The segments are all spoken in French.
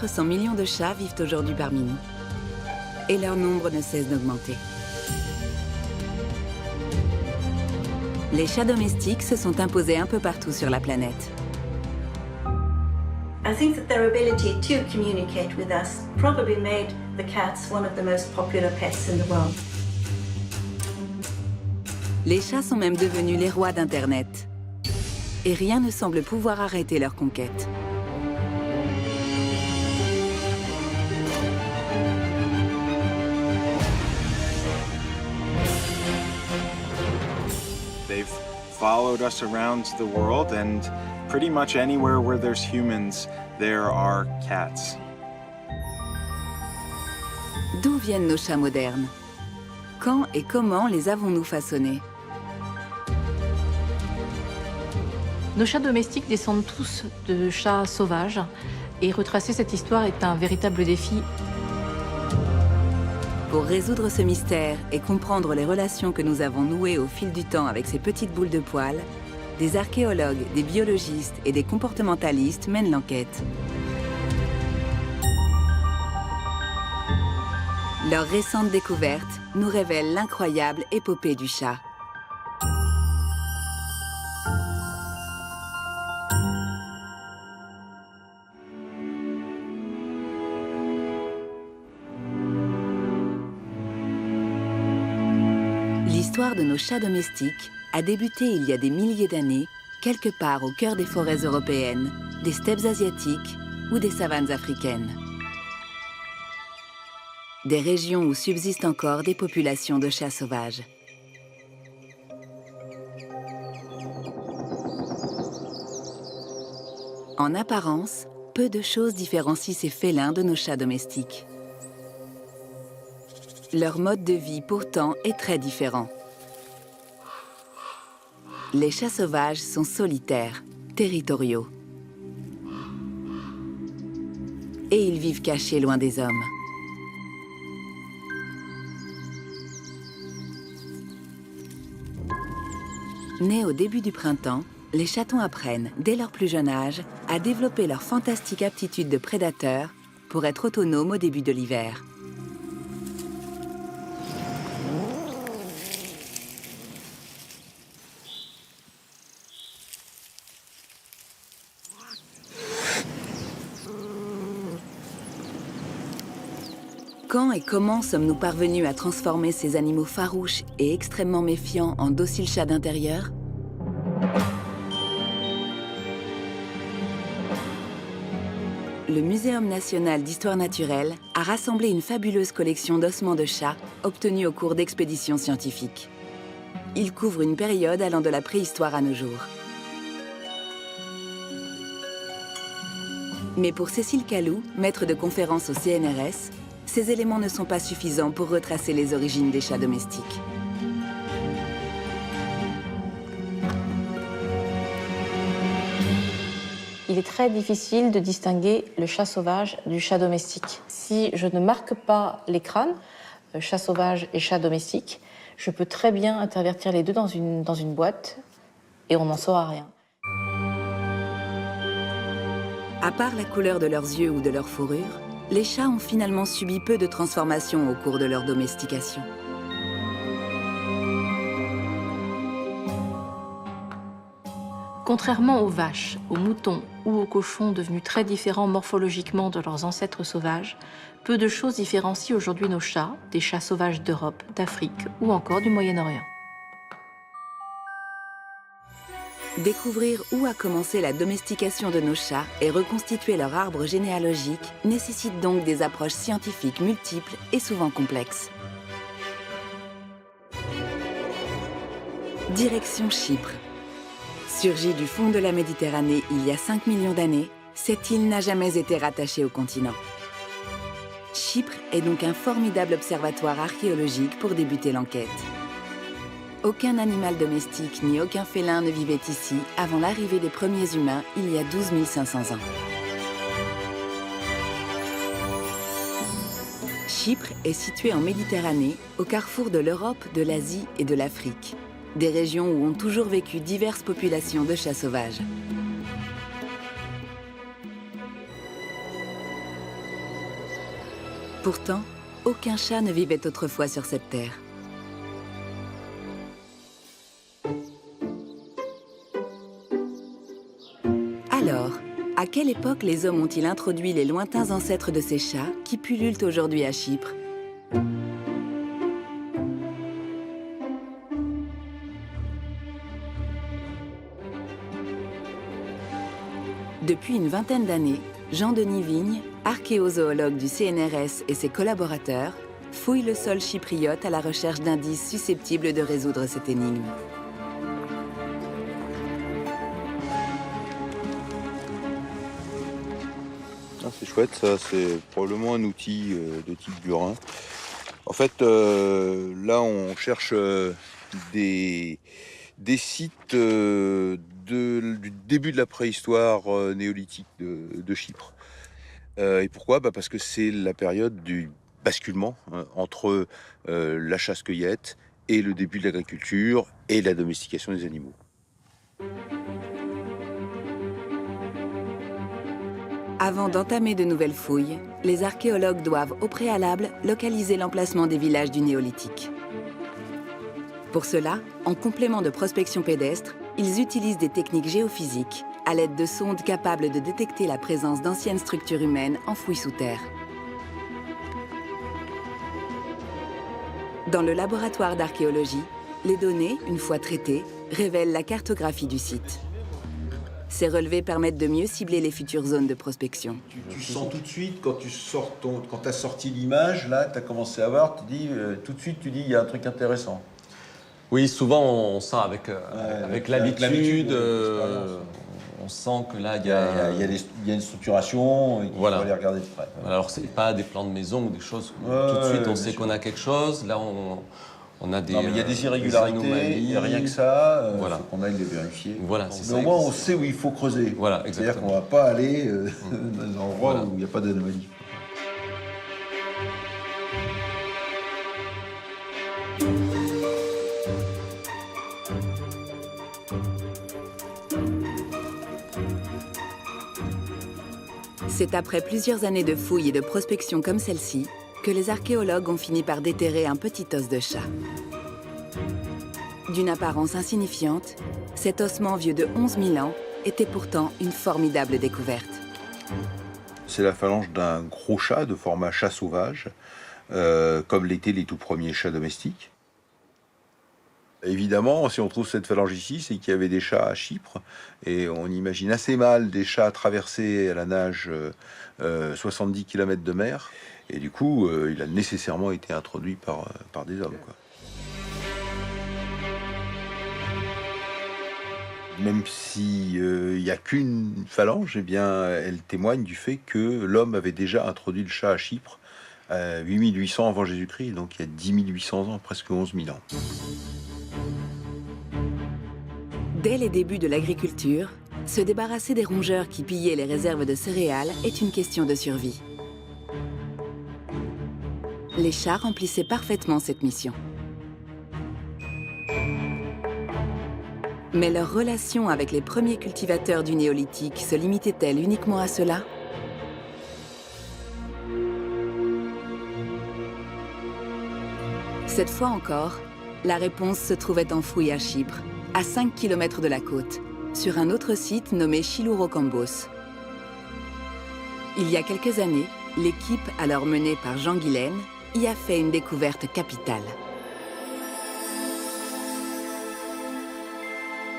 400 millions de chats vivent aujourd'hui parmi nous. Et leur nombre ne cesse d'augmenter. Les chats domestiques se sont imposés un peu partout sur la planète. I think that their ability to communicate with us probably made the cats one of the most popular pets in the world. Les chats sont même devenus les rois d'Internet. Et rien ne semble pouvoir arrêter leur conquête. They've followed us around the world, and pretty much anywhere where there's humans, there are cats. D'où viennent nos chats modernes? Quand et comment les avons-nous façonnés? Nos chats domestiques descendent tous de chats sauvages, et retracer cette histoire est un véritable défi. Pour résoudre ce mystère et comprendre les relations que nous avons nouées au fil du temps avec ces petites boules de poils, des archéologues, des biologistes et des comportementalistes mènent l'enquête. Leur récente découverte nous révèle l'incroyable épopée du chat. L'histoire de nos chats domestiques a débuté il y a des milliers d'années, quelque part au cœur des forêts européennes, des steppes asiatiques ou des savanes africaines. Des régions où subsistent encore des populations de chats sauvages. En apparence, peu de choses différencient ces félins de nos chats domestiques. Leur mode de vie, pourtant, est très différent. Les chats sauvages sont solitaires, territoriaux. Et ils vivent cachés loin des hommes. Nés au début du printemps, les chatons apprennent, dès leur plus jeune âge, à développer leur fantastique aptitude de prédateur pour être autonomes au début de l'hiver. Quand et comment sommes-nous parvenus à transformer ces animaux farouches et extrêmement méfiants en dociles chats d'intérieur? Le Muséum national d'histoire naturelle a rassemblé une fabuleuse collection d'ossements de chats obtenus au cours d'expéditions scientifiques. Il couvre une période allant de la préhistoire à nos jours. Mais pour Cécile Calou, maître de conférence au CNRS, ces éléments ne sont pas suffisants pour retracer les origines des chats domestiques. Il est très difficile de distinguer le chat sauvage du chat domestique. Si je ne marque pas les crânes, chat sauvage et chat domestique, je peux très bien intervertir les deux dans une boîte et on n'en saura rien. À part la couleur de leurs yeux ou de leur fourrure, les chats ont finalement subi peu de transformations au cours de leur domestication. Contrairement aux vaches, aux moutons ou aux cochons devenus très différents morphologiquement de leurs ancêtres sauvages, peu de choses différencient aujourd'hui nos chats des chats sauvages d'Europe, d'Afrique ou encore du Moyen-Orient. Découvrir où a commencé la domestication de nos chats et reconstituer leur arbre généalogique nécessite donc des approches scientifiques multiples et souvent complexes. Direction Chypre. Surgie du fond de la Méditerranée il y a 5 millions d'années, cette île n'a jamais été rattachée au continent. Chypre est donc un formidable observatoire archéologique pour débuter l'enquête. Aucun animal domestique ni aucun félin ne vivait ici avant l'arrivée des premiers humains il y a 12 500 ans. Chypre est située en Méditerranée, au carrefour de l'Europe, de l'Asie et de l'Afrique, des régions où ont toujours vécu diverses populations de chats sauvages. Pourtant, aucun chat ne vivait autrefois sur cette terre. Alors, à quelle époque les hommes ont-ils introduit les lointains ancêtres de ces chats qui pullulent aujourd'hui à Chypre? Depuis une vingtaine d'années, Jean-Denis Vigne, archéozoologue du CNRS et ses collaborateurs, fouillent le sol chypriote à la recherche d'indices susceptibles de résoudre cette énigme. Ah, c'est chouette, ça, c'est probablement un outil de type burin. En fait, là, on cherche des sites du début de la préhistoire néolithique de Chypre. Et pourquoi? Parce que c'est la période du basculement entre la chasse-cueillette et le début de l'agriculture et la domestication des animaux. Avant d'entamer de nouvelles fouilles, les archéologues doivent au préalable localiser l'emplacement des villages du néolithique. Pour cela, en complément de prospection pédestre, ils utilisent des techniques géophysiques à l'aide de sondes capables de détecter la présence d'anciennes structures humaines enfouies sous terre. Dans le laboratoire d'archéologie, les données, une fois traitées, révèlent la cartographie du site. Ces relevés permettent de mieux cibler les futures zones de prospection. Tu sens tout de suite, quand tu as sorti l'image, là, tu as commencé à voir, tout de suite, tu dis, il y a un truc intéressant. Oui, souvent, on sent avec l'habitude, on sent que là, il y a une structuration et qu'il voilà. faut aller regarder de près. Voilà, alors, c'est pas des plans de maison ou des choses. Tout de suite, on sait qu'on a quelque chose. Là, on a des. Non, mais il y a des irrégularités, il n'y a rien que ça. Voilà. Faut qu'on aille les vérifier. Voilà, mais au moins, on sait où il faut creuser. Voilà, exactement. C'est-à-dire qu'on ne va pas aller dans des endroits où il n'y a pas d'anomalie. C'est après plusieurs années de fouilles et de prospection comme celle-ci que les archéologues ont fini par déterrer un petit os de chat. D'une apparence insignifiante, cet ossement vieux de 11 000 ans était pourtant une formidable découverte. C'est la phalange d'un gros chat de format chat sauvage, comme l'étaient les tout premiers chats domestiques. Évidemment, si on trouve cette phalange ici, c'est qu'il y avait des chats à Chypre, et on imagine assez mal des chats traverser à la nage 70 km de mer, et du coup, il a nécessairement été introduit par des hommes, quoi. Même s'il n'y a qu'une phalange, eh bien, elle témoigne du fait que l'homme avait déjà introduit le chat à Chypre à 8800 avant Jésus-Christ, donc il y a 10 800 ans, presque 11 000 ans. Dès les débuts de l'agriculture, se débarrasser des rongeurs qui pillaient les réserves de céréales est une question de survie. Les chats remplissaient parfaitement cette mission. Mais leur relation avec les premiers cultivateurs du néolithique se limitait-elle uniquement à cela? Cette fois encore, la réponse se trouvait enfouie à Chypre, à 5 km de la côte, sur un autre site nommé Chilourokambos. Il y a quelques années, l'équipe, alors menée par Jean Guilaine, y a fait une découverte capitale.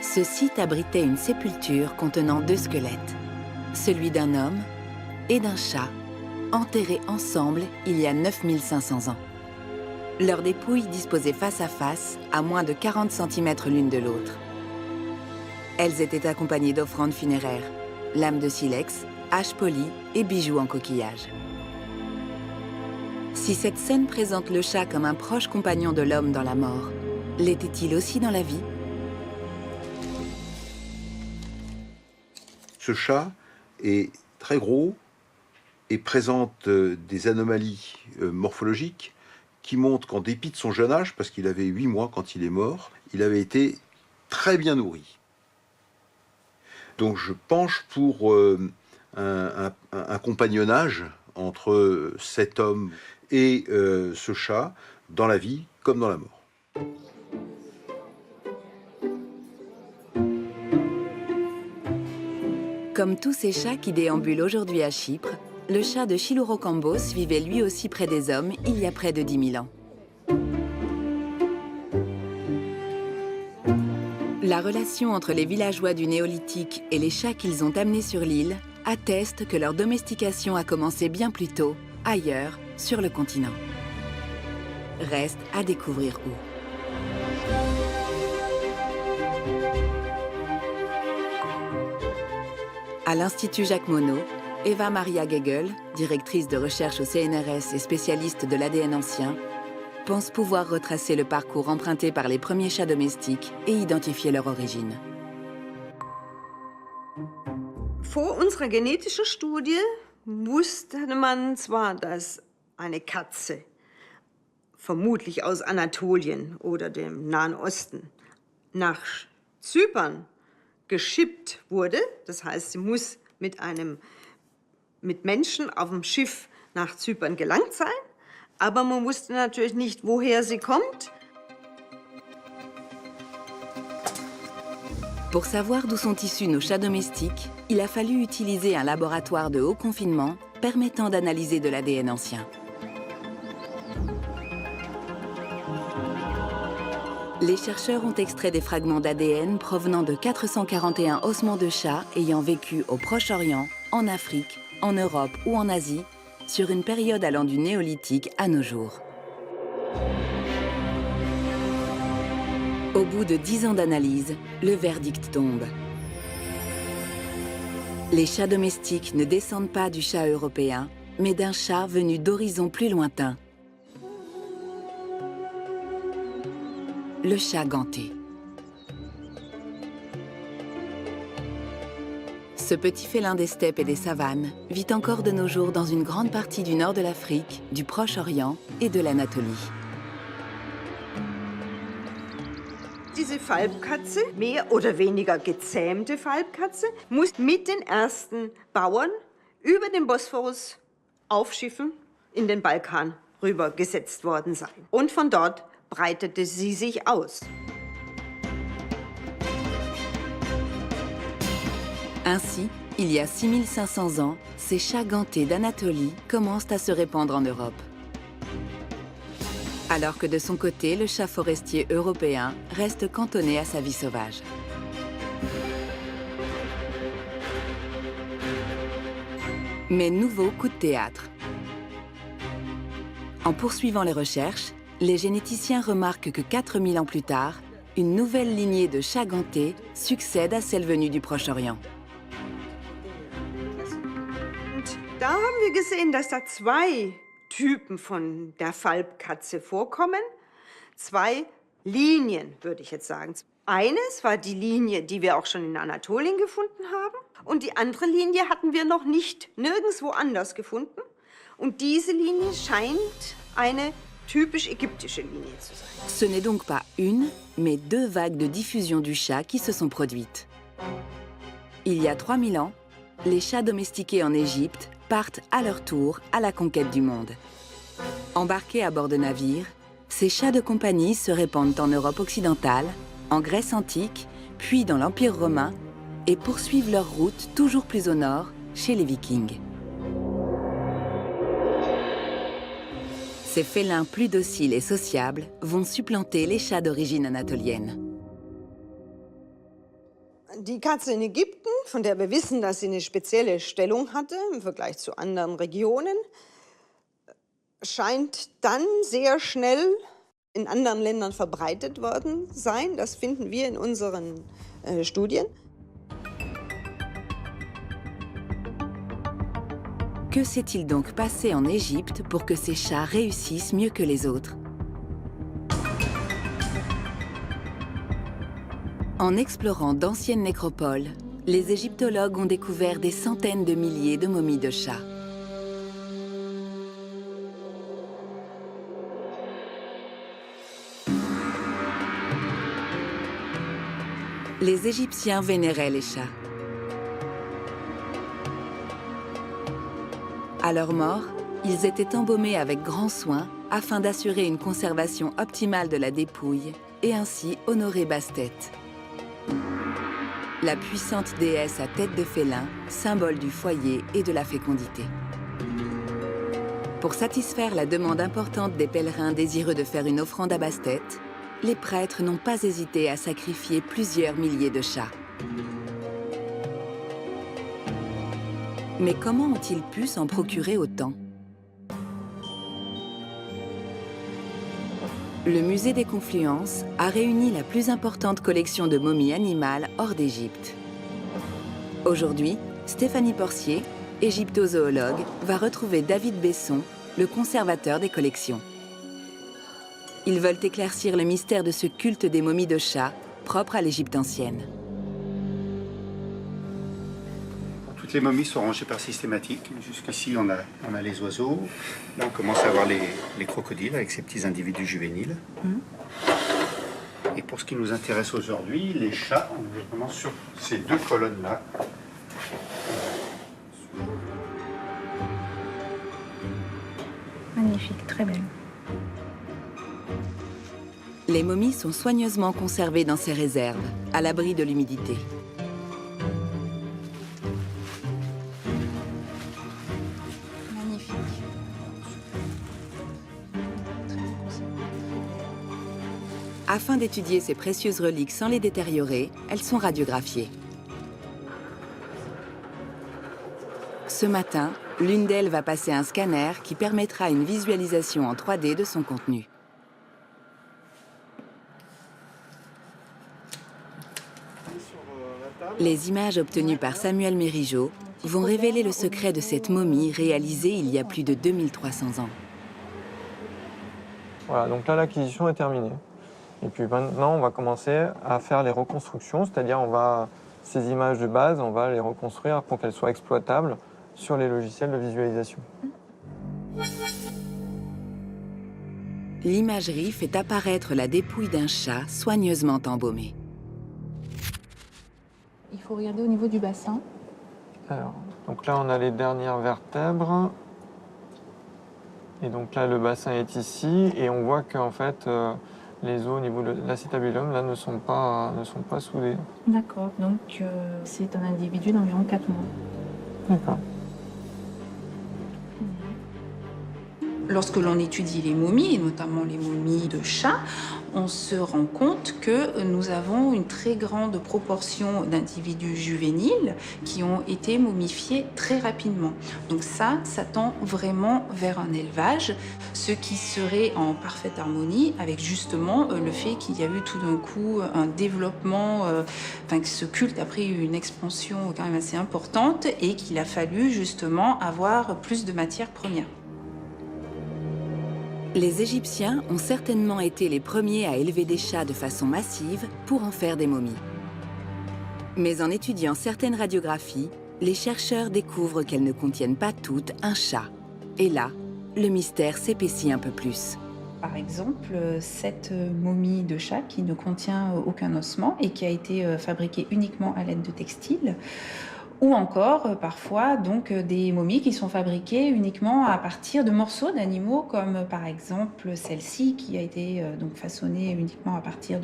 Ce site abritait une sépulture contenant 2 squelettes, celui d'un homme et d'un chat, enterrés ensemble il y a 9500 ans. Leurs dépouilles disposées face à face, à moins de 40 cm l'une de l'autre. Elles étaient accompagnées d'offrandes funéraires, lames de silex, haches polies et bijoux en coquillage. Si cette scène présente le chat comme un proche compagnon de l'homme dans la mort, l'était-il aussi dans la vie ? Ce chat est très gros et présente des anomalies morphologiques qui montrent qu'en dépit de son jeune âge, parce qu'il avait 8 mois quand il est mort, il avait été très bien nourri. Donc je penche pour un compagnonnage entre cet homme et ce chat dans la vie comme dans la mort. Comme tous ces chats qui déambulent aujourd'hui à Chypre, le chat de Chilourokambos vivait lui aussi près des hommes il y a près de 10 000 ans. La relation entre les villageois du Néolithique et les chats qu'ils ont amenés sur l'île atteste que leur domestication a commencé bien plus tôt, ailleurs, sur le continent. Reste à découvrir où. À l'Institut Jacques Monod, Eva Maria Gegel, directrice de recherche au CNRS et spécialiste de l'ADN ancien, pense pouvoir retracer le parcours emprunté par les premiers chats domestiques et identifier leur origine. Vor unserer genetischen Studie wusste man zwar, dass eine Katze vermutlich aus Anatolien oder dem Nahen Osten nach Zypern geschippt wurde. Das heißt, sie muss mit Menschen auf dem Schiff nach Zypern gelangt sein. Aber man wusste natürlich nicht, woher sie kommt. Pour savoir d'où sont issus nos chats domestiques, il a fallu utiliser un laboratoire de haut confinement permettant d'analyser de l'ADN ancien. Les chercheurs ont extrait des fragments d'ADN provenant de 441 ossements de chats ayant vécu au Proche-Orient, en Afrique, en Europe ou en Asie, sur une période allant du Néolithique à nos jours. Au bout de 10 ans d'analyse, le verdict tombe. Les chats domestiques ne descendent pas du chat européen, mais d'un chat venu d'horizons plus lointains. Le chat ganté. Ce petit félin des steppes et des savanes vit encore de nos jours dans une grande partie du nord de l'Afrique, du Proche-Orient et de l'Anatolie. Diese Falbkatze, mehr oder weniger gezähmte Falbkatze, muss mit den ersten Bauern über den Bosporus auf Schiffen in den Balkan rübergesetzt worden sein. Und von dort breitete sie sich aus. Ainsi, il y a 6500 ans, ces chats gantés d'Anatolie commencent à se répandre en Europe. Alors que de son côté, le chat forestier européen reste cantonné à sa vie sauvage. Mais nouveau coup de théâtre. En poursuivant les recherches, les généticiens remarquent que 4000 ans plus tard, une nouvelle lignée de chats gantés succède à celle venue du Proche-Orient. Da haben wir gesehen, dass da zwei Typen von der Falbkatze vorkommen. Zwei Linien, würde ich jetzt sagen. Eines war die Linie, die wir auch schon in Anatolien gefunden haben. Und die andere Linie hatten wir noch nicht nirgendwo anders gefunden. Und diese Linie scheint eine typisch égyptische ligne zu sein. Ce n'est donc pas une, mais deux vagues de diffusion du chat qui se sont produites. Il y a 3000 ans, les chats domestiqués en Égypte partent à leur tour à la conquête du monde. Embarqués à bord de navires, ces chats de compagnie se répandent en Europe occidentale, en Grèce antique, puis dans l'Empire romain, et poursuivent leur route toujours plus au nord, chez les Vikings. Ces félins plus dociles et sociables vont supplanter les chats d'origine anatolienne. Die Katze in Ägypten, von der wir wissen, dass sie eine spezielle Stellung hatte im Vergleich zu anderen Regionen, scheint dann sehr schnell in anderen Ländern verbreitet worden sein. Das finden wir in unseren Studien. Que s'est-il donc passé en Égypte pour que ces chats réussissent mieux que les autres? En explorant d'anciennes nécropoles, les égyptologues ont découvert des centaines de milliers de momies de chats. Les Égyptiens vénéraient les chats. À leur mort, Ils étaient embaumés avec grand soin afin d'assurer une conservation optimale de la dépouille et ainsi honorer Bastet, la puissante déesse à tête de félin, symbole du foyer et de la fécondité. Pour satisfaire la demande importante des pèlerins désireux de faire une offrande à Bastet, les prêtres n'ont pas hésité à sacrifier plusieurs milliers de chats. Mais comment ont-ils pu s'en procurer autant? Le musée des Confluences a réuni la plus importante collection de momies animales hors d'Égypte. Aujourd'hui, Stéphanie Porcier, égyptozoologue, va retrouver David Besson, le conservateur des collections. Ils veulent éclaircir le mystère de ce culte des momies de chats, propre à l'Égypte ancienne. Toutes les momies sont rangées par systématique. Jusqu'ici, on a les oiseaux. Là, on commence à avoir les crocodiles avec ces petits individus juvéniles. Et pour ce qui nous intéresse aujourd'hui, les chats, on est vraiment sur ces deux colonnes-là. Magnifique, très belle. Les momies sont soigneusement conservées dans ces réserves, à l'abri de l'humidité. Magnifique. Afin d'étudier ces précieuses reliques sans les détériorer, elles sont radiographiées. Ce matin, l'une d'elles va passer un scanner qui permettra une visualisation en 3D de son contenu. Les images obtenues par Samuel Mérigeau vont révéler le secret de cette momie réalisée il y a plus de 2300 ans. Voilà, donc là l'acquisition est terminée. Et puis maintenant on va commencer à faire les reconstructions, c'est-à-dire ces images de base, on va les reconstruire pour qu'elles soient exploitables sur les logiciels de visualisation. L'imagerie fait apparaître la dépouille d'un chat soigneusement embaumé. Il faut regarder au niveau du bassin. Alors, donc là, on a les dernières vertèbres. Et donc là, le bassin est ici. Et on voit qu'en fait, les os au niveau de l'acétabulum là, ne sont pas soudés. D'accord, donc c'est un individu d'environ 4 mois. D'accord. Lorsque l'on étudie les momies, et notamment les momies de chats, on se rend compte que nous avons une très grande proportion d'individus juvéniles qui ont été momifiés très rapidement. Donc ça tend vraiment vers un élevage, ce qui serait en parfaite harmonie avec justement le fait qu'il y a eu tout d'un coup un développement, que ce culte a pris une expansion quand même assez importante et qu'il a fallu justement avoir plus de matières premières. Les Égyptiens ont certainement été les premiers à élever des chats de façon massive pour en faire des momies. Mais en étudiant certaines radiographies, les chercheurs découvrent qu'elles ne contiennent pas toutes un chat. Et là, le mystère s'épaissit un peu plus. Par exemple, cette momie de chat qui ne contient aucun ossement et qui a été fabriquée uniquement à l'aide de textiles, ou encore parfois donc des momies qui sont fabriquées uniquement à partir de morceaux d'animaux, comme par exemple celle-ci qui a été donc façonnée uniquement à partir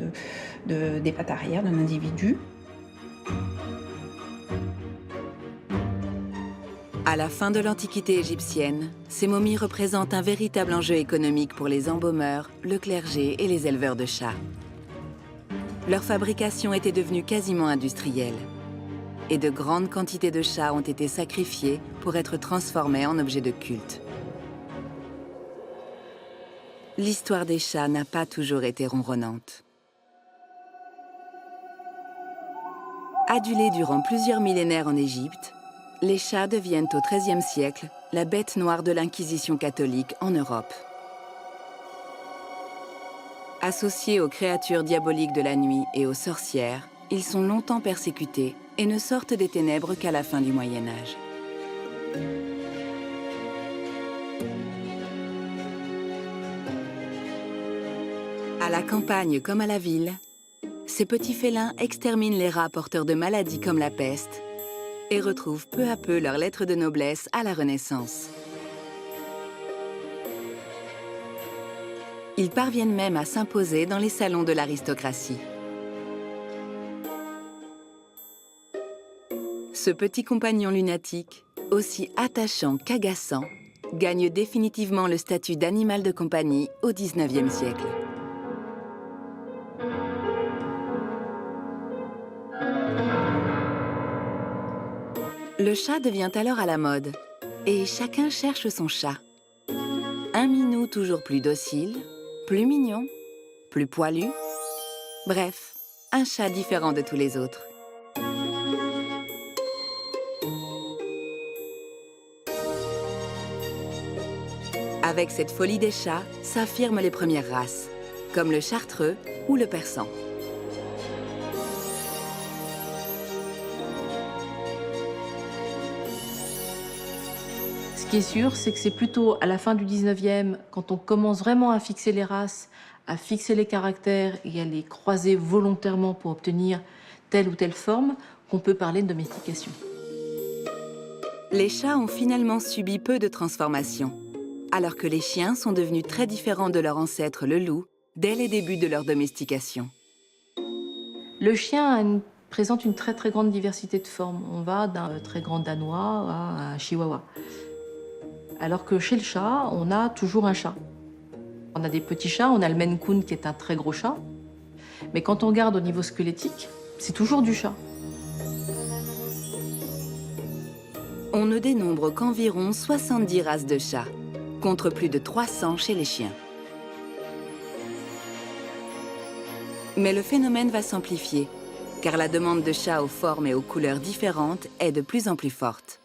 des pattes arrière d'un individu. À la fin de l'Antiquité égyptienne, ces momies représentent un véritable enjeu économique pour les embaumeurs, le clergé et les éleveurs de chats. Leur fabrication était devenue quasiment industrielle. Et de grandes quantités de chats ont été sacrifiés pour être transformés en objets de culte. L'histoire des chats n'a pas toujours été ronronnante. Adulés durant plusieurs millénaires en Égypte, les chats deviennent au XIIIe siècle la bête noire de l'Inquisition catholique en Europe. Associés aux créatures diaboliques de la nuit et aux sorcières, ils sont longtemps persécutés et ne sortent des ténèbres qu'à la fin du Moyen Âge. À la campagne comme à la ville, ces petits félins exterminent les rats porteurs de maladies comme la peste et retrouvent peu à peu leur lettre de noblesse à la Renaissance. Ils parviennent même à s'imposer dans les salons de l'aristocratie. Ce petit compagnon lunatique, aussi attachant qu'agaçant, gagne définitivement le statut d'animal de compagnie au XIXe siècle. Le chat devient alors à la mode, et chacun cherche son chat. Un minou toujours plus docile, plus mignon, plus poilu. Bref, un chat différent de tous les autres. Avec cette folie des chats, s'affirment les premières races, comme le chartreux ou le persan. Ce qui est sûr, c'est que c'est plutôt à la fin du 19e, quand on commence vraiment à fixer les races, à fixer les caractères et à les croiser volontairement pour obtenir telle ou telle forme, qu'on peut parler de domestication. Les chats ont finalement subi peu de transformations, alors que les chiens sont devenus très différents de leur ancêtre le loup dès les débuts de leur domestication. Le chien présente une très très grande diversité de formes. On va d'un très grand danois à un chihuahua. Alors que chez le chat, on a toujours un chat. On a des petits chats, on a le Maine Coon qui est un très gros chat. Mais quand on regarde au niveau squelettique, c'est toujours du chat. On ne dénombre qu'environ 70 races de chats, contre plus de 300 chez les chiens. Mais le phénomène va s'amplifier, car la demande de chats aux formes et aux couleurs différentes est de plus en plus forte.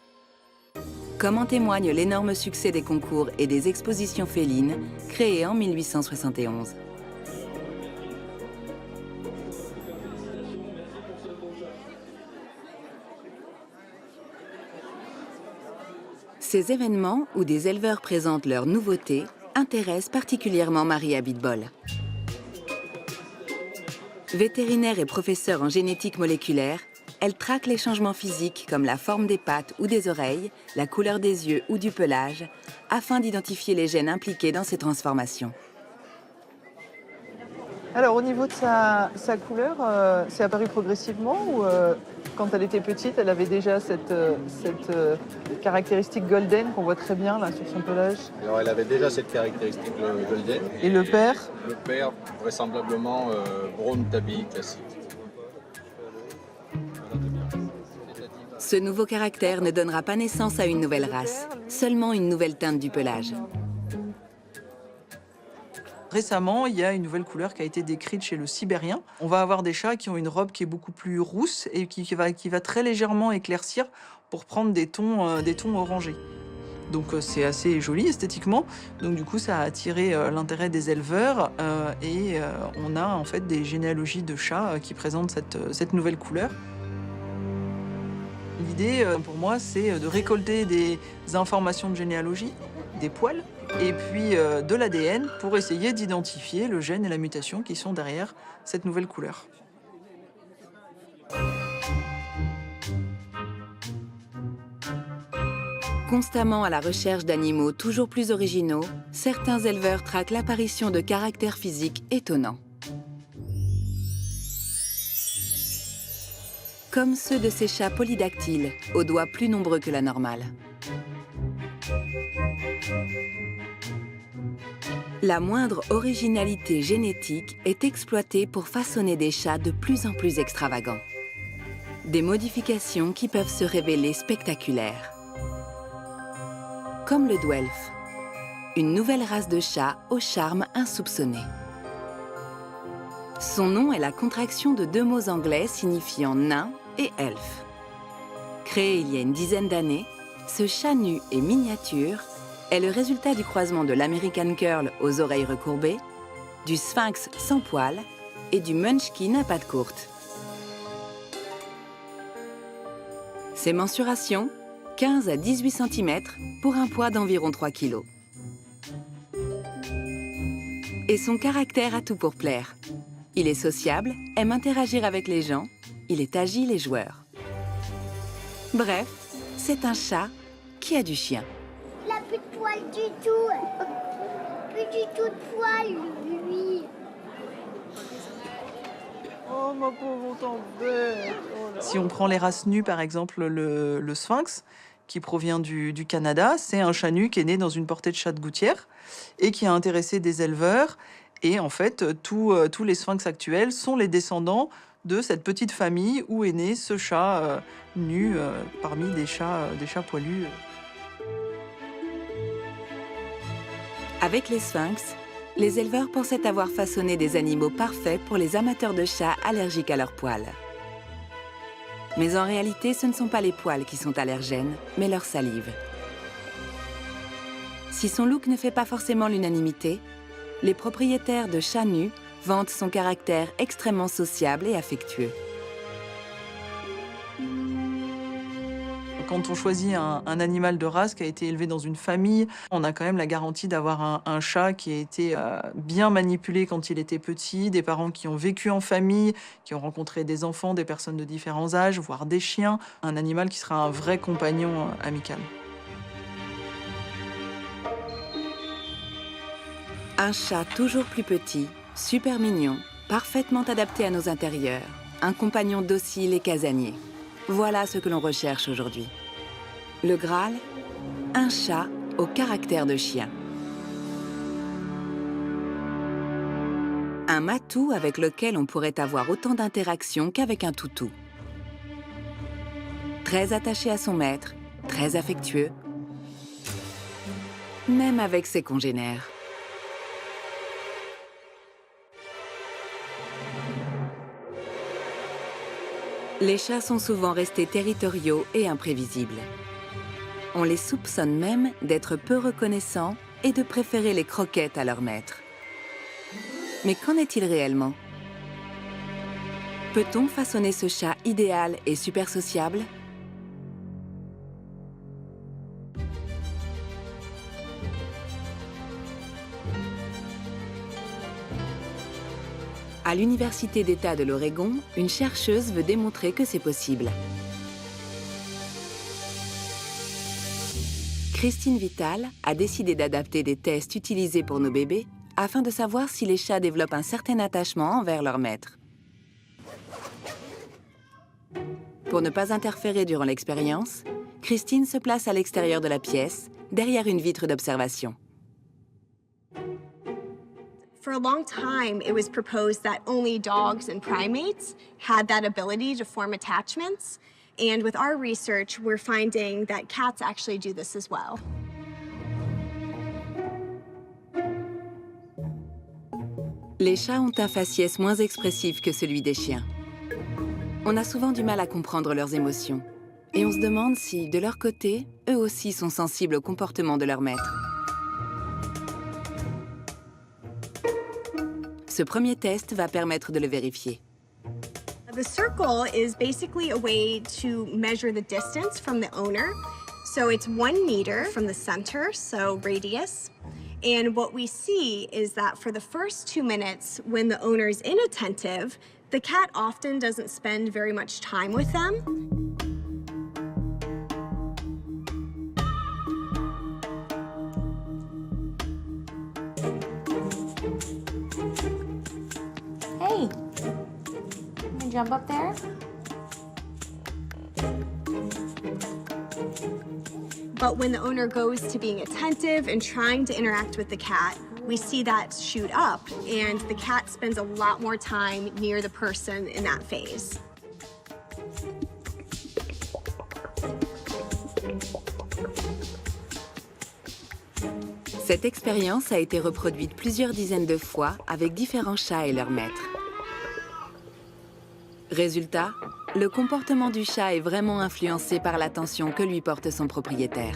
Comme en témoigne l'énorme succès des concours et des expositions félines créées en 1871. Ces événements où des éleveurs présentent leurs nouveautés intéressent particulièrement Marie Abitbol. Vétérinaire et professeure en génétique moléculaire, elle traque les changements physiques comme la forme des pattes ou des oreilles, la couleur des yeux ou du pelage, afin d'identifier les gènes impliqués dans ces transformations. Alors au niveau de sa couleur, c'est apparu progressivement ou quand elle était petite, elle avait déjà cette caractéristique golden qu'on voit très bien là sur son pelage? Alors elle avait déjà cette caractéristique golden. Et le père? Le père, vraisemblablement brown tabby classique. Ce nouveau caractère ne donnera pas naissance à une nouvelle race, seulement une nouvelle teinte du pelage. Récemment, il y a une nouvelle couleur qui a été décrite chez le sibérien. On va avoir des chats qui ont une robe qui est beaucoup plus rousse et qui va très légèrement éclaircir pour prendre des tons orangés. Donc c'est assez joli esthétiquement. Donc du coup, ça a attiré l'intérêt des éleveurs et on a en fait des généalogies de chats qui présentent cette nouvelle couleur. L'idée pour moi, c'est de récolter des informations de généalogie, des poils, et puis de l'ADN pour essayer d'identifier le gène et la mutation qui sont derrière cette nouvelle couleur. Constamment à la recherche d'animaux toujours plus originaux, certains éleveurs traquent l'apparition de caractères physiques étonnants. Comme ceux de ces chats polydactyles, aux doigts plus nombreux que la normale. La moindre originalité génétique est exploitée pour façonner des chats de plus en plus extravagants. Des modifications qui peuvent se révéler spectaculaires. Comme le Dwelf, une nouvelle race de chats au charme insoupçonné. Son nom est la contraction de deux mots anglais signifiant nain et elfe. Créé il y a une dizaine d'années, ce chat nu et miniature est le résultat du croisement de l'American Curl aux oreilles recourbées, du Sphinx sans poils et du Munchkin à pattes courtes. Ses mensurations, 15 à 18 cm pour un poids d'environ 3 kg. Et son caractère a tout pour plaire. Il est sociable, aime interagir avec les gens, il est agile et joueur. Bref, c'est un chat qui a du chien. Il n'a plus de poils du tout. plus du tout de poils, lui. Oh ma pauvre, on t'embête. Oh là. Si on prend les races nues, par exemple le Sphinx, qui provient du Canada, c'est un chat nu qui est né dans une portée de chats de gouttière et qui a intéressé des éleveurs. Et en fait, tous les sphinx actuels sont les descendants de cette petite famille où est né ce chat nu parmi des chats poilus. Avec les sphinx, les éleveurs pensaient avoir façonné des animaux parfaits pour les amateurs de chats allergiques à leurs poils. Mais en réalité, ce ne sont pas les poils qui sont allergènes, mais leur salive. Si son look ne fait pas forcément l'unanimité, les propriétaires de chats nus vantent son caractère extrêmement sociable et affectueux. Quand on choisit un animal de race qui a été élevé dans une famille, on a quand même la garantie d'avoir un chat qui a été bien manipulé quand il était petit, des parents qui ont vécu en famille, qui ont rencontré des enfants, des personnes de différents âges, voire des chiens. Un animal qui sera un vrai compagnon amical. Un chat toujours plus petit, super mignon, parfaitement adapté à nos intérieurs. Un compagnon docile et casanier. Voilà ce que l'on recherche aujourd'hui. Le Graal, un chat au caractère de chien. Un matou avec lequel on pourrait avoir autant d'interactions qu'avec un toutou. Très attaché à son maître, très affectueux, même avec ses congénères. Les chats sont souvent restés territoriaux et imprévisibles. On les soupçonne même d'être peu reconnaissants et de préférer les croquettes à leur maître. Mais qu'en est-il réellement? Peut-on façonner ce chat idéal et super sociable? À l'Université d'État de l'Oregon, une chercheuse veut démontrer que c'est possible. Christine Vital a décidé d'adapter des tests utilisés pour nos bébés afin de savoir si les chats développent un certain attachement envers leur maître. Pour ne pas interférer durant l'expérience, Christine se place à l'extérieur de la pièce, derrière une vitre d'observation. For a long time, it was proposed that only dogs and primates had that ability to form attachments. And with our research, we're finding that cats actually do this as well. Les chats ont un faciès moins expressif que celui des chiens. On a souvent du mal à comprendre leurs émotions. Et on se demande si, de leur côté, eux aussi sont sensibles au comportement de leur maître. Ce premier test va permettre de le vérifier. The circle is basically a way to measure the distance from the owner. So it's 1 meter from the center, so radius. And what we see is that for the first 2 minutes, when the owner is inattentive, the cat often doesn't spend very much time with them. Hey, can I jump up there? But when the owner goes to being attentive and trying to interact with the cat, we see that shoot up, and the cat spends a lot more time near the person in that phase. Cette expérience a été reproduite plusieurs dizaines de fois avec différents chats et leurs maîtres. Résultat, le comportement du chat est vraiment influencé par l'attention que lui porte son propriétaire.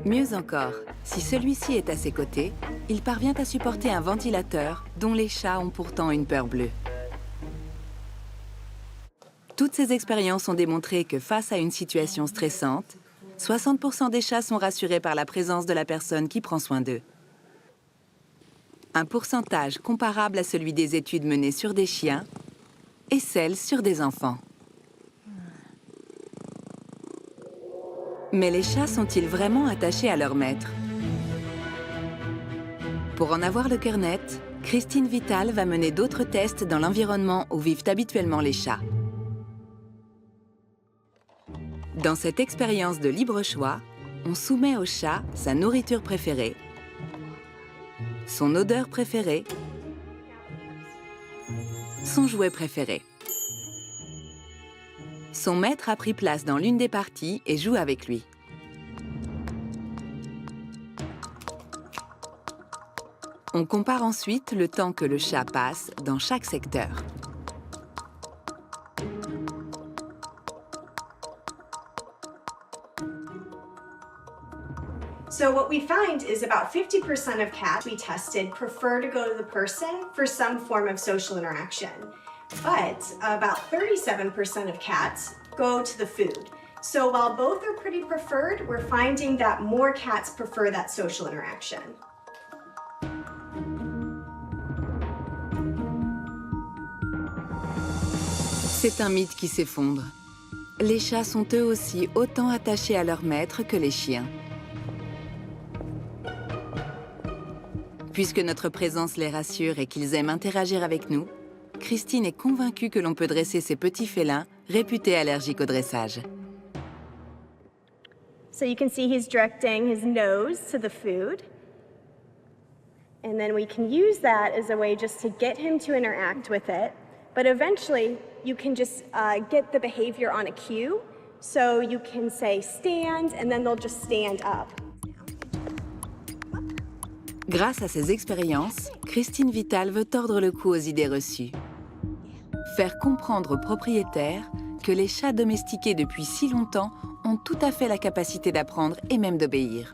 Mieux encore, si celui-ci est à ses côtés, il parvient à supporter un ventilateur dont les chats ont pourtant une peur bleue. Toutes ces expériences ont démontré que face à une situation stressante, 60% des chats sont rassurés par la présence de la personne qui prend soin d'eux. Un pourcentage comparable à celui des études menées sur des chiens et celles sur des enfants. Mais les chats sont-ils vraiment attachés à leur maître? Pour en avoir le cœur net, Christine Vital va mener d'autres tests dans l'environnement où vivent habituellement les chats. Dans cette expérience de libre choix, on soumet au chat sa nourriture préférée, son odeur préférée, son jouet préféré. Son maître a pris place dans l'une des parties et joue avec lui. On compare ensuite le temps que le chat passe dans chaque secteur. So what we find is about 50% of cats we tested prefer to go to the person for some form of social interaction. But about 37% of cats go to the food. So while both are pretty preferred, we're finding that more cats prefer that social interaction. C'est un mythe qui s'effondre. Les chats sont eux aussi autant attachés à leur maître que les chiens. Puisque notre présence les rassure et qu'ils aiment interagir avec nous, Christine est convaincue que l'on peut dresser ces petits félins réputés allergiques au dressage. So you can see he's directing his nose to the food. And then we can use that as a way just to get him to interact with it. But eventually, you can just get the behavior on a cue. So you can say stand, and then they'll just stand up. Grâce à ces expériences, Christine Vital veut tordre le cou aux idées reçues. Faire comprendre aux propriétaires que les chats domestiqués depuis si longtemps ont tout à fait la capacité d'apprendre et même d'obéir.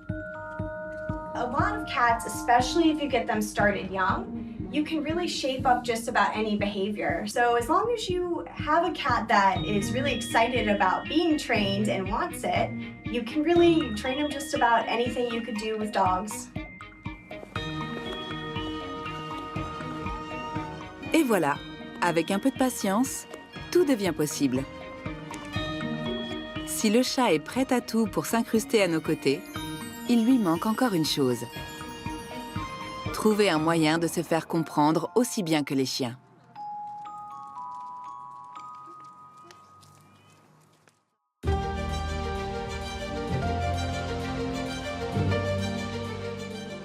A lot of cats, especially if you get them started young, you can really shape up just about any behavior. So as long as you have a cat that is really excited about being trained and wants it, you can really train them just about anything you could do with dogs. Et voilà, avec un peu de patience, tout devient possible. Si le chat est prêt à tout pour s'incruster à nos côtés, il lui manque encore une chose. Trouver un moyen de se faire comprendre aussi bien que les chiens.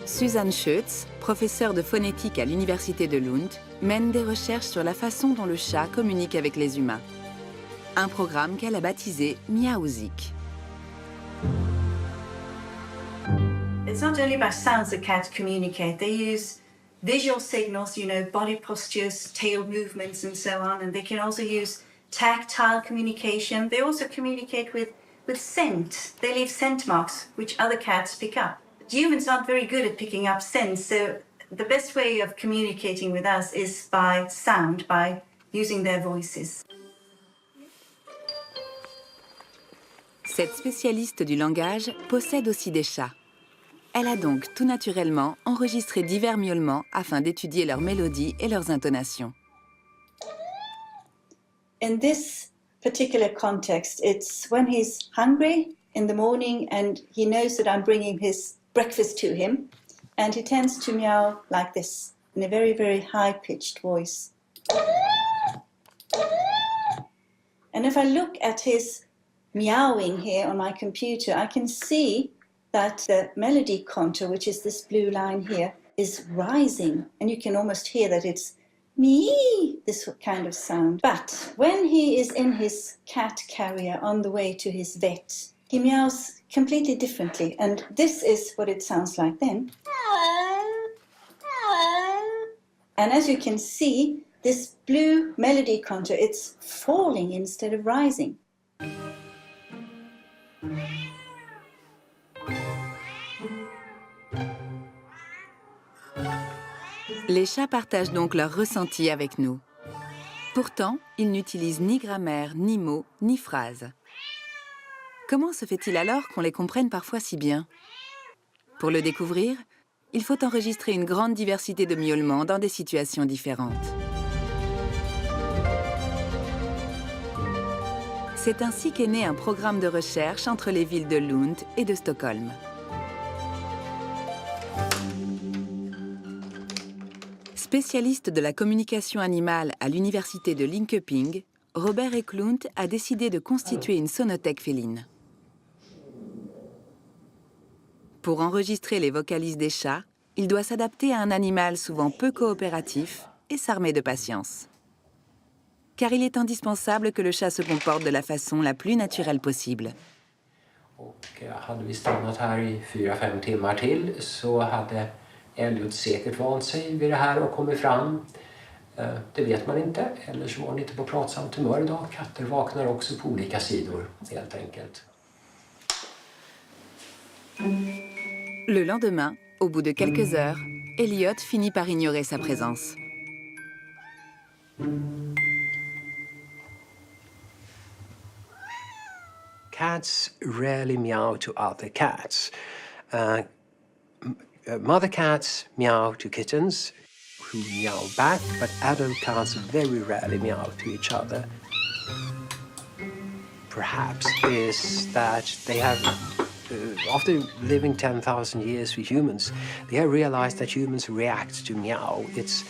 Susanne Schütz, professeure de phonétique à l'université de Lund, mène des recherches sur la façon dont le chat communique avec les humains. Un programme qu'elle a baptisé Miaouzik. It's not only by sounds that cats communicate. They use visual signals, you know, body postures, tail movements and so on. And they can also use tactile communication. They also communicate with scent. They leave scent marks, which other cats pick up. Humans aren't very good at picking up scent, so the best way of communicating with us is by sound, by using their voices. Cette spécialiste du langage possède aussi des chats. Elle a donc tout naturellement enregistré divers miaulements afin d'étudier leurs mélodies et leurs intonations. In this particular context, it's when he's hungry in the morning and he knows that I'm bringing his breakfast to him, and he tends to meow like this in a very, very high-pitched voice. And if I look at his meowing here on my computer, I can see that the melody contour, which is this blue line here, is rising, and you can almost hear that it's me, this kind of sound. But when he is in his cat carrier on the way to his vet, he meows completely differently, and this is what it sounds like then. And as you can see, this blue melody contour, it's falling instead of rising. Les chats partagent donc leurs ressentis avec nous. Pourtant, ils n'utilisent ni grammaire, ni mots, ni phrases. Comment se fait-il alors qu'on les comprenne parfois si bien? Pour le découvrir, il faut enregistrer une grande diversité de miaulements dans des situations différentes. C'est ainsi qu'est né un programme de recherche entre les villes de Lund et de Stockholm. Spécialiste de la communication animale à l'université de Linköping, Robert Eklund a décidé de constituer une sonothèque féline. Pour enregistrer les vocalises des chats, il doit s'adapter à un animal souvent peu coopératif et s'armer de patience. Car il est indispensable que le chat se comporte de la façon la plus naturelle possible. Hade vi stannat här i 4-5 timmar till så hade Elliot säkert vant sig vid det här och kommit fram. Det vet man inte, eller så var han inte på pratsamt humör idag. Katter vaknar också på olika sidor, helt enkelt. Le lendemain, au bout de quelques heures, Elliot finit par ignorer sa présence. Cats rarely meow to other cats. Mother cats meow to kittens, who meow back, but adult cats very rarely meow to each other. Perhaps is that they have, after living 10,000 years with humans, they have realized that humans react to meow. It's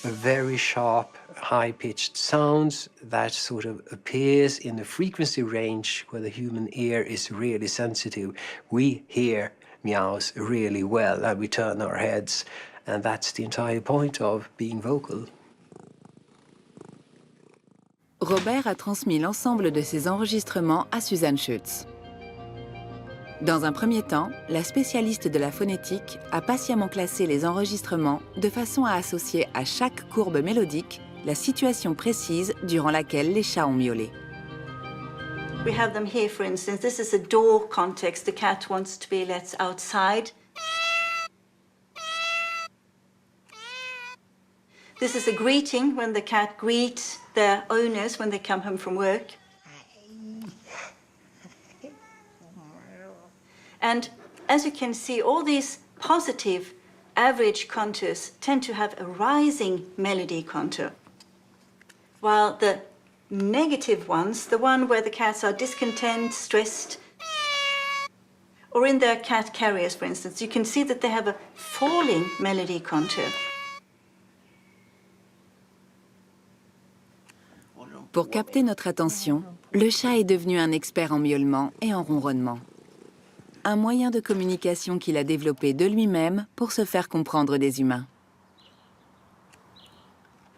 a very sharp, high-pitched sound that sort of appears in the frequency range where the human ear is really sensitive. We hear meows really well and we turn our heads, and that's the entire point of being vocal. Robert a transmis l'ensemble de ses enregistrements à Susanne Schütz. Dans un premier temps, la spécialiste de la phonétique a patiemment classé les enregistrements de façon à associer à chaque courbe mélodique la situation précise durant laquelle les chats ont miaulé. We have them here, for instance. This is a door context. The cat wants to be let outside. This is a greeting when the cat greets their owners when they come home from work. And as you can see, all these positive average contours tend to have a rising melody contour, while the negative ones, the one where the cats are discontent, stressed, or in their cat carriers, for instance, you can see that they have a falling melody contour. Pour capter notre attention, le chat est devenu un expert en miaulement et en ronronnement. Un moyen de communication qu'il a développé de lui-même pour se faire comprendre des humains.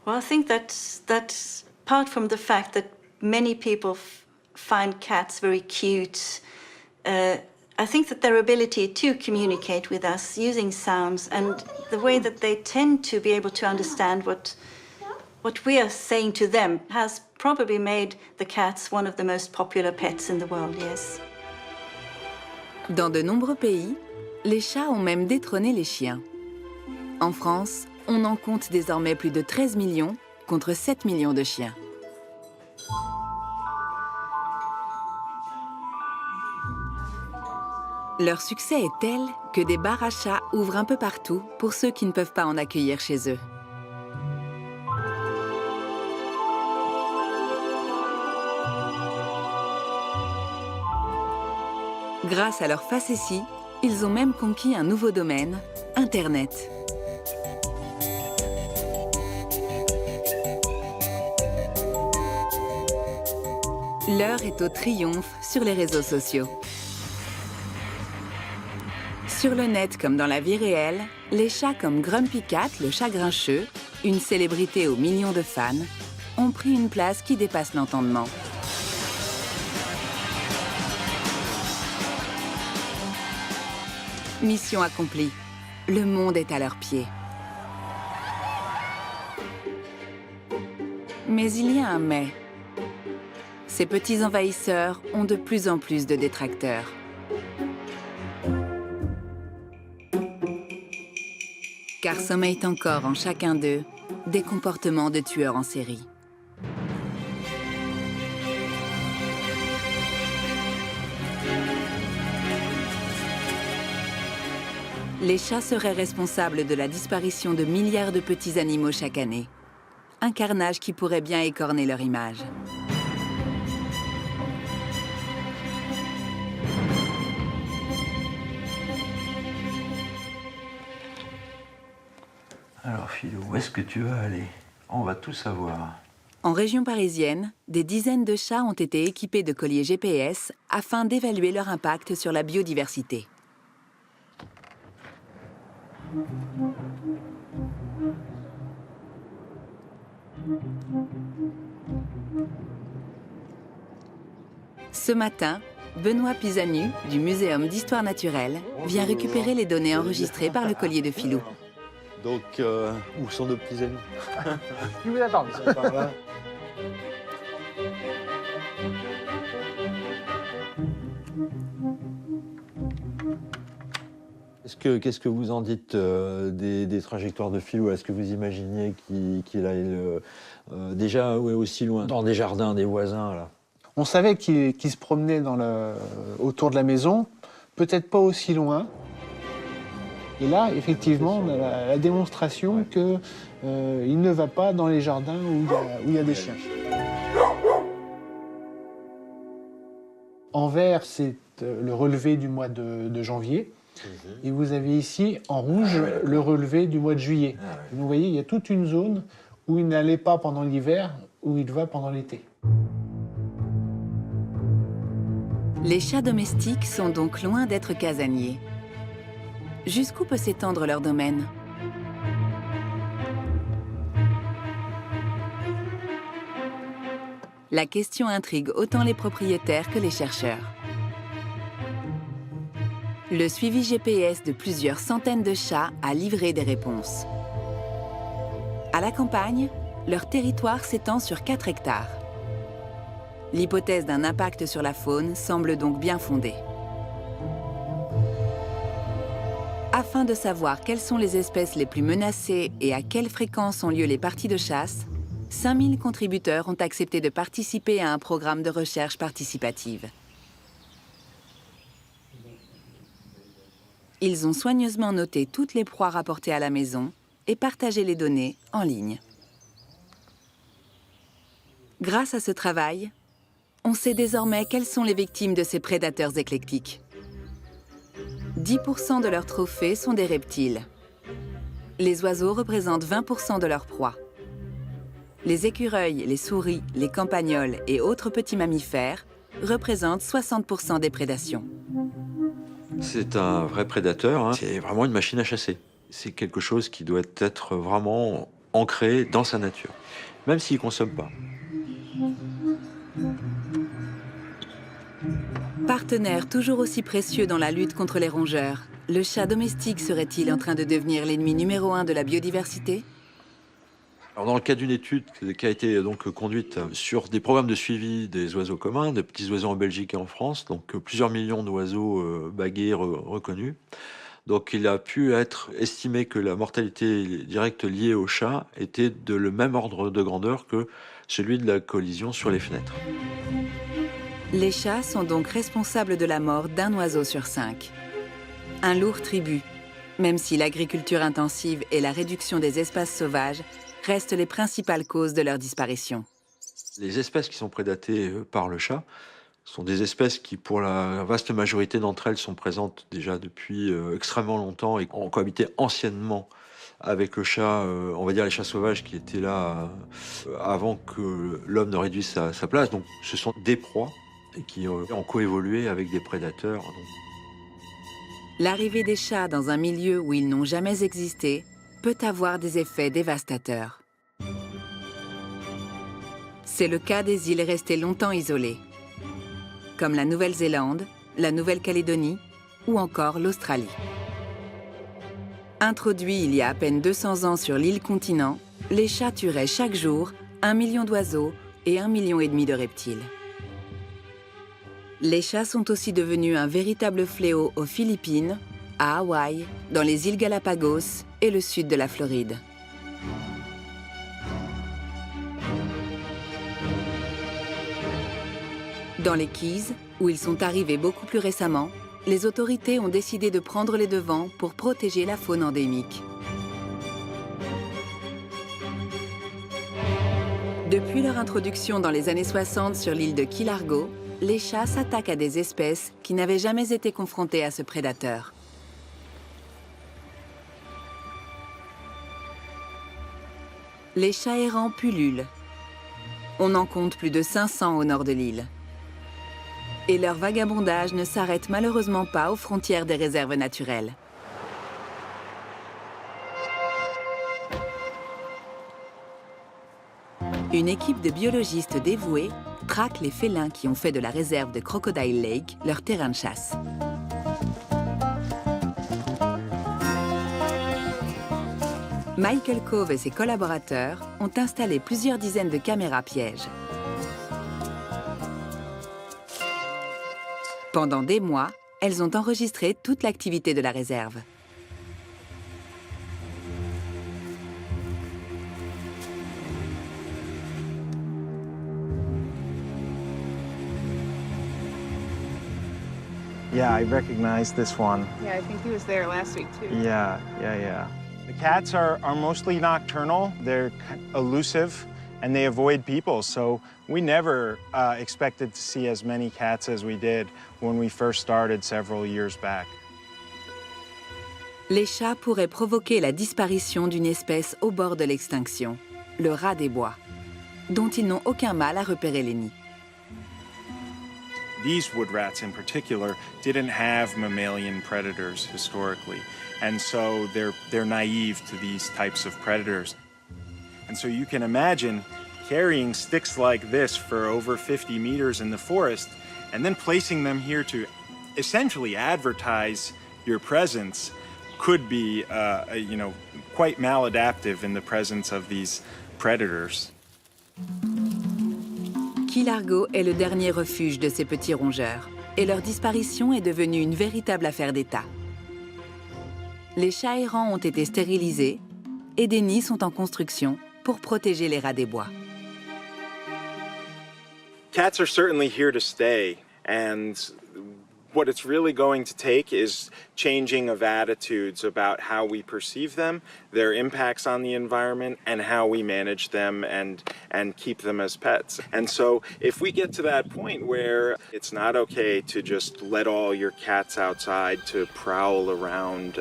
Well, I think that's apart from the fact that many people find cats very cute. I think that their ability to communicate with us using sounds and the way that they tend to be able to understand what we are saying to them has probably made the cats one of the most popular pets in the world, yes. Dans de nombreux pays, les chats ont même détrôné les chiens. En France, on en compte désormais plus de 13 millions contre 7 millions de chiens. Leur succès est tel que des bars à chats ouvrent un peu partout pour ceux qui ne peuvent pas en accueillir chez eux. Grâce à leur facétie, ils ont même conquis un nouveau domaine, Internet. L'heure est au triomphe sur les réseaux sociaux. Sur le net comme dans la vie réelle, les chats comme Grumpy Cat, le chat grincheux, une célébrité aux millions de fans, ont pris une place qui dépasse l'entendement. Mission accomplie. Le monde est à leurs pieds. Mais il y a un mais. Ces petits envahisseurs ont de plus en plus de détracteurs. Car sommeillent encore en chacun d'eux des comportements de tueurs en série. Les chats seraient responsables de la disparition de milliards de petits animaux chaque année. Un carnage qui pourrait bien écorner leur image. Alors Philou, où est-ce que tu vas aller? On va tout savoir. En région parisienne, des dizaines de chats ont été équipés de colliers GPS afin d'évaluer leur impact sur la biodiversité. Ce matin, Benoît Pisanu, du Muséum d'Histoire Naturelle, vient récupérer les données enregistrées par le collier de Philou. Donc, où sont nos petits amis? Ils vous attendent. Ils sont par là. Qu'est-ce que vous en dites des trajectoires de Philou? Est-ce que vous imaginiez qu'il aille déjà aussi loin, dans des jardins des voisins là? On savait qu'il se promenait autour de la maison, peut-être pas aussi loin. Et là, effectivement, on a la démonstration qu'il ne va pas dans les jardins où il y a des chiens. En vert, c'est le relevé du mois de janvier. Et vous avez ici, en rouge, le relevé du mois de juillet. Donc, vous voyez, il y a toute une zone où il n'allait pas pendant l'hiver, où il va pendant l'été. Les chats domestiques sont donc loin d'être casaniers. Jusqu'où peut s'étendre leur domaine? La question intrigue autant les propriétaires que les chercheurs. Le suivi GPS de plusieurs centaines de chats a livré des réponses. À la campagne, leur territoire s'étend sur 4 hectares. L'hypothèse d'un impact sur la faune semble donc bien fondée. Afin de savoir quelles sont les espèces les plus menacées et à quelle fréquence ont lieu les parties de chasse, 5000 contributeurs ont accepté de participer à un programme de recherche participative. Ils ont soigneusement noté toutes les proies rapportées à la maison et partagé les données en ligne. Grâce à ce travail, on sait désormais quelles sont les victimes de ces prédateurs éclectiques. 10% de leurs trophées sont des reptiles. Les oiseaux représentent 20% de leur proie. Les écureuils, les souris, les campagnols et autres petits mammifères représentent 60% des prédations. C'est un vrai prédateur, hein. C'est vraiment une machine à chasser. C'est quelque chose qui doit être vraiment ancré dans sa nature, même s'il ne consomme pas. Partenaire toujours aussi précieux dans la lutte contre les rongeurs, le chat domestique serait-il en train de devenir l'ennemi numéro 1 de la biodiversité? Alors dans le cadre d'une étude qui a été donc conduite sur des programmes de suivi des oiseaux communs, des petits oiseaux en Belgique et en France, donc plusieurs millions d'oiseaux bagués reconnus. Donc il a pu être estimé que la mortalité directe liée au chat était de le même ordre de grandeur que celui de la collision sur les fenêtres. Les chats sont donc responsables de la mort d'un oiseau sur 5. Un lourd tribut, même si l'agriculture intensive et la réduction des espaces sauvages restent les principales causes de leur disparition. Les espèces qui sont prédatées par le chat sont des espèces qui, pour la vaste majorité d'entre elles, sont présentes déjà depuis extrêmement longtemps et ont cohabité anciennement avec le chat, on va dire les chats sauvages qui étaient là avant que l'homme ne réduise sa place. Donc ce sont des proies et qui ont coévolué avec des prédateurs. L'arrivée des chats dans un milieu où ils n'ont jamais existé peut avoir des effets dévastateurs. C'est le cas des îles restées longtemps isolées, comme la Nouvelle-Zélande, la Nouvelle-Calédonie ou encore l'Australie. Introduits il y a à peine 200 ans sur l'île continent, les chats tueraient chaque jour 1 million d'oiseaux et 1,5 million de reptiles. Les chats sont aussi devenus un véritable fléau aux Philippines, à Hawaï, dans les îles Galapagos et le sud de la Floride. Dans les Keys, où ils sont arrivés beaucoup plus récemment, les autorités ont décidé de prendre les devants pour protéger la faune endémique. Depuis leur introduction dans les années 60 sur l'île de Key Largo, les chats s'attaquent à des espèces qui n'avaient jamais été confrontées à ce prédateur. Les chats errants pullulent. On en compte plus de 500 au nord de l'île. Et leur vagabondage ne s'arrête malheureusement pas aux frontières des réserves naturelles. Une équipe de biologistes dévoués traque les félins qui ont fait de la réserve de Crocodile Lake leur terrain de chasse. Michael Cove et ses collaborateurs ont installé plusieurs dizaines de caméras pièges. Pendant des mois, elles ont enregistré toute l'activité de la réserve. Yeah, I recognize this one. Yeah, I think he was there last week too. Yeah. The cats are mostly nocturnal. They're elusive, and they avoid people. So we never expected to see as many cats as we did when we first started several years back. Les chats pourraient provoquer la disparition d'une espèce au bord de l'extinction, le rat des bois, dont ils n'ont aucun mal à repérer les nids. These wood rats in particular didn't have mammalian predators historically, and so they're naive to these types of predators. And so you can imagine carrying sticks like this for over 50 meters in the forest and then placing them here to essentially advertise your presence could be quite maladaptive in the presence of these predators. Key Largo est le dernier refuge de ces petits rongeurs, et leur disparition est devenue une véritable affaire d'État. Les chats errants ont été stérilisés et des nids sont en construction pour protéger les rats des bois. Cats are certainly here to stay, and what it's really going to take is changing of attitudes about how we perceive them, their impacts on the environment, and how we manage them and keep them as pets. And so if we get to that point where it's not okay to just let all your cats outside to prowl around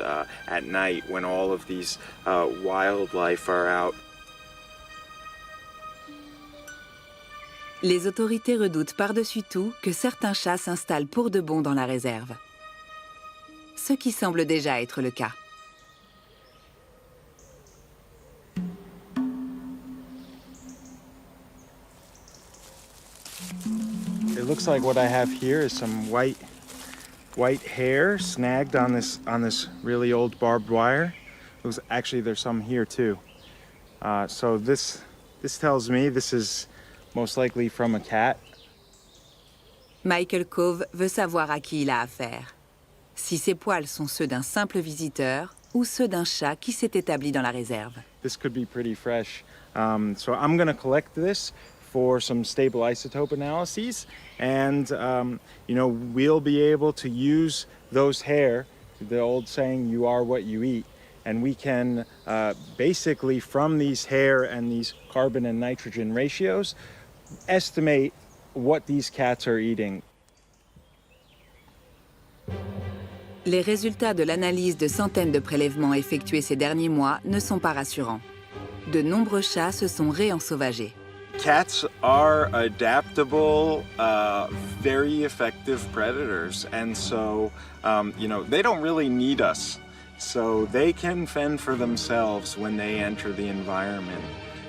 at night when all of these wildlife are out. Les autorités redoutent par-dessus tout que certains chats s'installent pour de bon dans la réserve. Ce qui semble déjà être le cas. It looks like what I have here is some white hair snagged on this really old barbed wire. Actually, there's some here too. So this tells me this is most likely from a cat. Michael Cove veut savoir à qui il a affaire. Si ces poils sont ceux d'un simple visiteur ou ceux d'un chat qui s'est établi dans la réserve. This could be pretty fresh. So I'm going to collect this for some stable isotope analyses, and we'll be able to use those hair, the old saying, "You are what you eat," and we can basically, from these hair and these carbon and nitrogen ratios, estimate what these cats are eating. Les résultats de l'analyse de centaines de prélèvements effectués ces derniers mois ne sont pas rassurants. De nombreux chats se sont réensauvagés. Cats are adaptable, very effective predators, and so, they don't really need us. So they can fend for themselves when they enter the environment.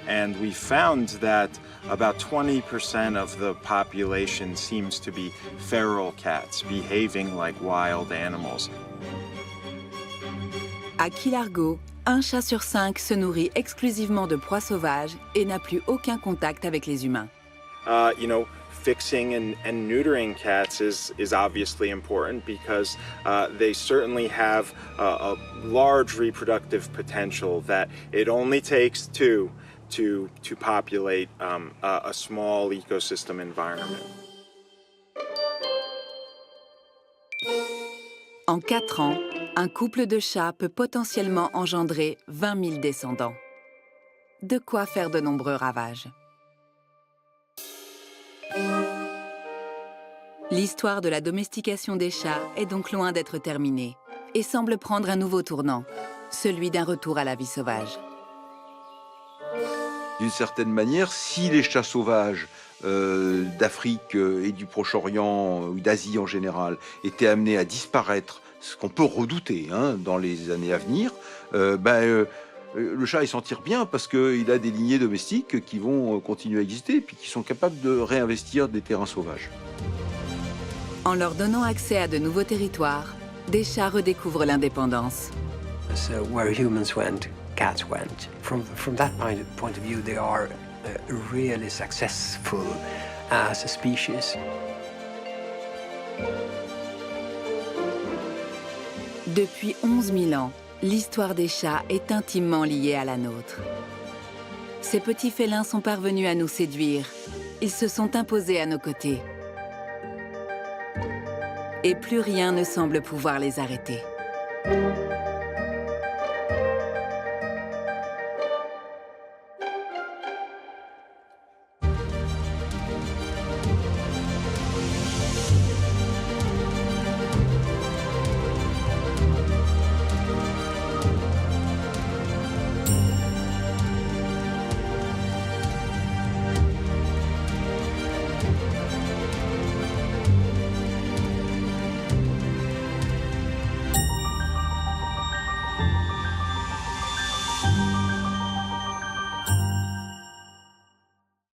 And we found that about 20% of the population seems to be feral cats, behaving like wild animals. À Key Largo, un chat sur 5 se nourrit exclusivement de proies sauvages et n'a plus aucun contact avec les humains. Fixing and neutering cats is obviously important because they certainly have a large reproductive potential that it only takes two to populate a small ecosystem environment. En 4 ans, un couple de chats peut potentiellement engendrer 20 000 descendants. De quoi faire de nombreux ravages. L'histoire de la domestication des chats est donc loin d'être terminée et semble prendre un nouveau tournant, celui d'un retour à la vie sauvage. D'une certaine manière, si les chats sauvages d'Afrique et du Proche-Orient ou d'Asie en général étaient amenés à disparaître, ce qu'on peut redouter dans les années à venir, le chat il s'en tire bien parce qu'il a des lignées domestiques qui vont continuer à exister et puis qui sont capables de réinvestir des terrains sauvages. En leur donnant accès à de nouveaux territoires, des chats redécouvrent l'indépendance. So where humans went, cats went. From that point of view, they are really successful as a species. Depuis 11 000 ans, l'histoire des chats est intimement liée à la nôtre. Ces petits félins sont parvenus à nous séduire. Ils se sont imposés à nos côtés. Et plus rien ne semble pouvoir les arrêter.